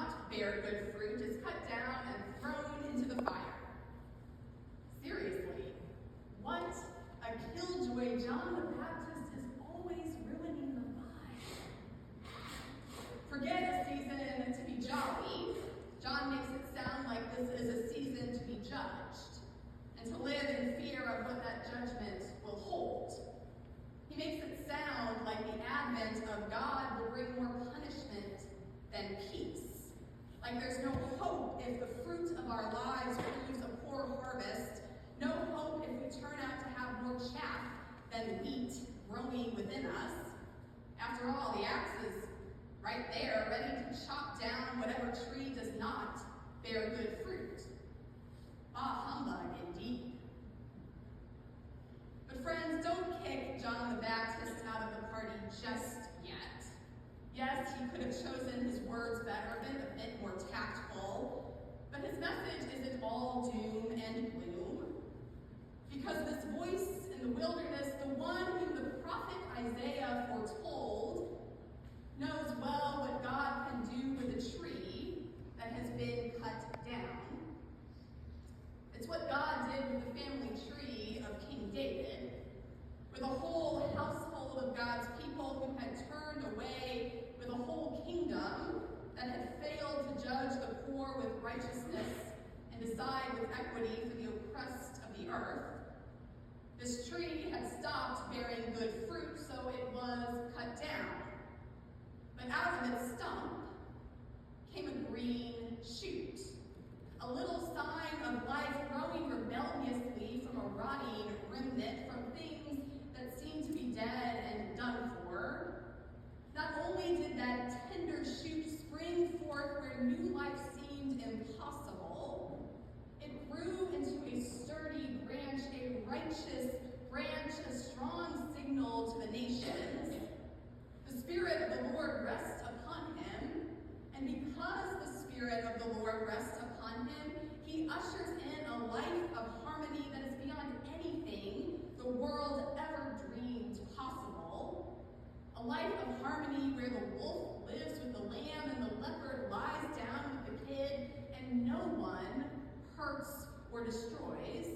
not bear good fruit is cut down and thrown into the fire. Seriously, what a killjoy John the Baptist is always ruining the vine. Forget a season to be jolly. John makes it sound like this is a season to be judged and to live in fear of what that judgment will hold. He makes it sound like the advent of God will bring more punishment than peace. Like there's no hope if the fruit of our lives proves a poor harvest, no hope if we turn out to have more chaff than wheat growing within us. After all, the axe is right there, ready to chop down whatever tree does not bear good fruit. Ah, humbug indeed. But friends, don't kick John the Baptist out of the party just yet. Yes, he could have chosen his words better, been a bit more tactful, but his message isn't all doom and gloom. Because this voice in the wilderness, the one whom the prophet Isaiah foretold, knows well what God can do with a tree that has been cut down. It's what God did with the family tree of King David, with a whole household of God's people who had turned away, with a whole kingdom that had failed to judge the poor with righteousness and decide with equity for the oppressed of the earth. This tree had stopped bearing good fruit, so it was cut down. But out of its stump came a green shoot, a little sign of life growing rebelliously from a rotting remnant, from things that seemed to be dead and done for. Not only did that tender shoot spring forth where new life seemed impossible, it grew into a sturdy branch, a righteous branch, a strong signal to the nations. The Spirit of the Lord rests upon him, and because the Spirit of the Lord rests upon him, he ushers in a life of harmony that is beyond anything the world ever dreamed possible. A life of harmony where the wolf lives with the lamb and the leopard lies down with the kid, and no one hurts or destroys.